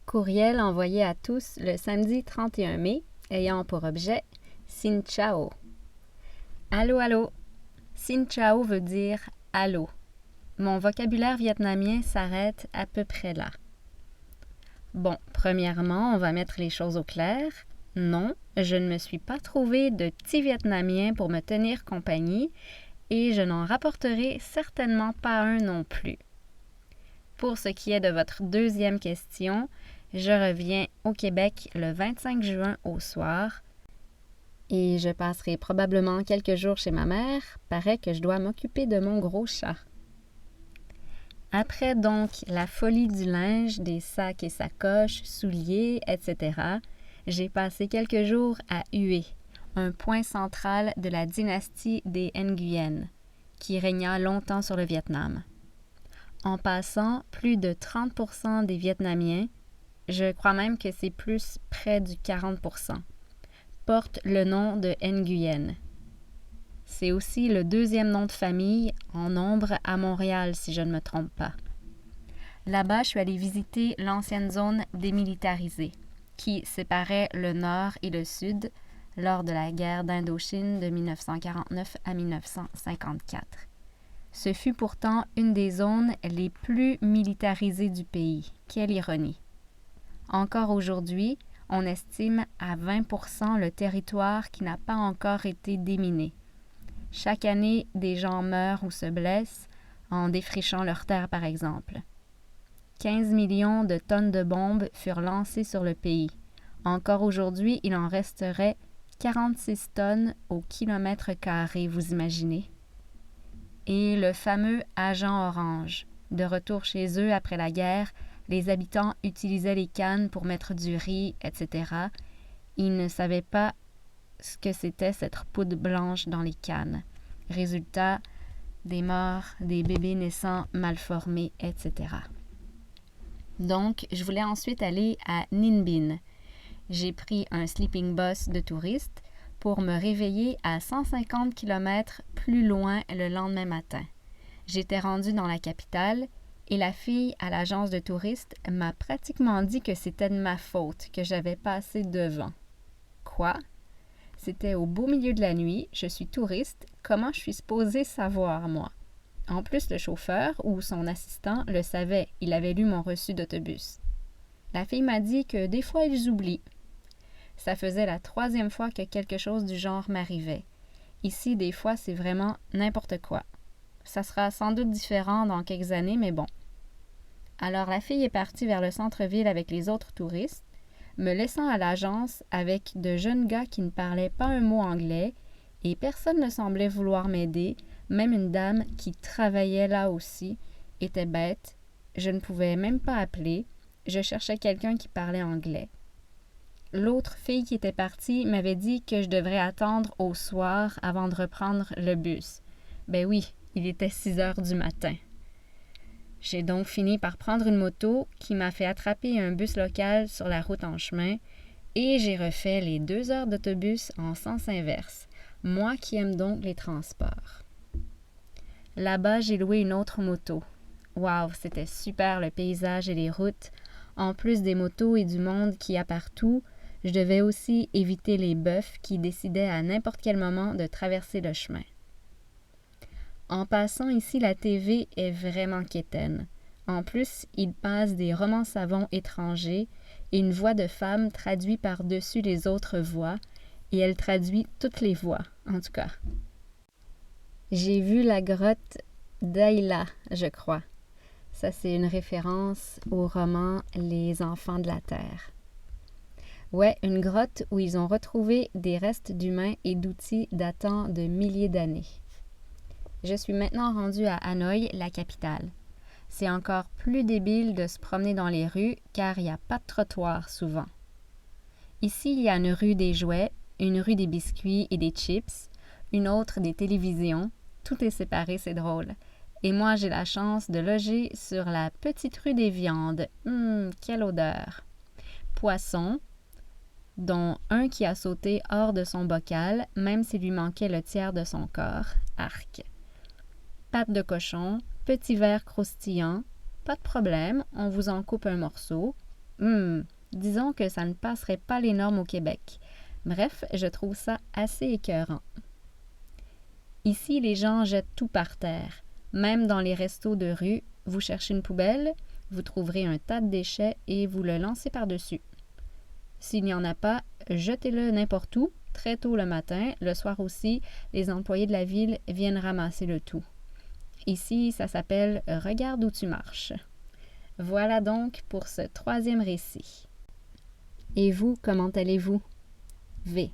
Courriel envoyé à tous le samedi 31 mai, ayant pour objet Xin Chào. Allô, allô. Xin Chào veut dire allô. Mon vocabulaire vietnamien s'arrête à peu près là. Bon, premièrement, on va mettre les choses au clair. Non, je ne me suis pas trouvé de petit vietnamien pour me tenir compagnie et je n'en rapporterai certainement pas un non plus. Pour ce qui est de votre deuxième question, je reviens au Québec le 25 juin au soir et je passerai probablement quelques jours chez ma mère. Paraît que je dois m'occuper de mon gros chat. Après donc la folie du linge, des sacs et sacoches, souliers, etc., j'ai passé quelques jours à Hue, un point central de la dynastie des Nguyen, qui régna longtemps sur le Vietnam. En passant, plus de 30% des Vietnamiens, je crois même que c'est plus près du 40%, portent le nom de Nguyen. C'est aussi le deuxième nom de famille en nombre à Montréal, si je ne me trompe pas. Là-bas, je suis allée visiter l'ancienne zone démilitarisée, qui séparait le nord et le sud lors de la guerre d'Indochine de 1949 à 1954. Ce fut pourtant une des zones les plus militarisées du pays. Quelle ironie! Encore aujourd'hui, on estime à 20% le territoire qui n'a pas encore été déminé. Chaque année, des gens meurent ou se blessent en défrichant leurs terres, par exemple. 15 millions de tonnes de bombes furent lancées sur le pays. Encore aujourd'hui, il en resterait 46 tonnes au kilomètre carré, vous imaginez? Et le fameux agent orange. De retour chez eux après la guerre, les habitants utilisaient les cannes pour mettre du riz, etc. Ils ne savaient pas ce que c'était cette poudre blanche dans les cannes. Résultat, des morts, des bébés naissants mal formés, etc. Donc, je voulais ensuite aller à Ninh Binh. J'ai pris un sleeping bus de touristes pour me réveiller à 150 km plus loin le lendemain matin. J'étais rendue dans la capitale et la fille à l'agence de touristes m'a pratiquement dit que c'était de ma faute, que j'avais passé devant. Quoi? C'était au beau milieu de la nuit, je suis touriste, comment je suis supposée savoir, moi? En plus, le chauffeur ou son assistant le savait, il avait lu mon reçu d'autobus. La fille m'a dit que des fois, ils oublient. Ça faisait la 3e fois que quelque chose du genre m'arrivait. Ici, des fois, c'est vraiment n'importe quoi. Ça sera sans doute différent dans quelques années, mais bon. Alors, la fille est partie vers le centre-ville avec les autres touristes, me laissant à l'agence avec de jeunes gars qui ne parlaient pas un mot anglais et personne ne semblait vouloir m'aider, même une dame qui travaillait là aussi était bête. Je ne pouvais même pas appeler, je cherchais quelqu'un qui parlait anglais. L'autre fille qui était partie m'avait dit que je devrais attendre au soir avant de reprendre le bus. Ben oui, il était 6 heures du matin. J'ai donc fini par prendre une moto qui m'a fait attraper un bus local sur la route en chemin et j'ai refait les 2 heures d'autobus en sens inverse, moi qui aime donc les transports. Là-bas, j'ai loué une autre moto. Waouh, c'était super le paysage et les routes. En plus des motos et du monde qu'il y a partout, je devais aussi éviter les bœufs qui décidaient à n'importe quel moment de traverser le chemin. En passant ici, la TV est vraiment quétaine. En plus, il passe des romans savants étrangers et une voix de femme traduit par-dessus les autres voix, et elle traduit toutes les voix, en tout cas. J'ai vu la grotte d'Ayla, je crois. Ça, c'est une référence au roman Les Enfants de la Terre. Ouais, une grotte où ils ont retrouvé des restes d'humains et d'outils datant de milliers d'années. Je suis maintenant rendue à Hanoï, la capitale. C'est encore plus débile de se promener dans les rues car il n'y a pas de trottoir souvent. Ici, il y a une rue des jouets, une rue des biscuits et des chips, une autre des télévisions. Tout est séparé, c'est drôle. Et moi, j'ai la chance de loger sur la petite rue des viandes. Quelle odeur! Poissons, dont un qui a sauté hors de son bocal, même s'il lui manquait le tiers de son corps. Arc. Pâte de cochon, petit verre croustillant, pas de problème, on vous en coupe un morceau. Disons que ça ne passerait pas les normes au Québec. Bref, je trouve ça assez écœurant. Ici, les gens jettent tout par terre. Même dans les restos de rue, vous cherchez une poubelle, vous trouverez un tas de déchets et vous le lancez par-dessus. S'il n'y en a pas, jetez-le n'importe où, très tôt le matin, le soir aussi, les employés de la ville viennent ramasser le tout. Ici, ça s'appelle « Regarde où tu marches ». Voilà donc pour ce 3e récit. Et vous, comment allez-vous? V.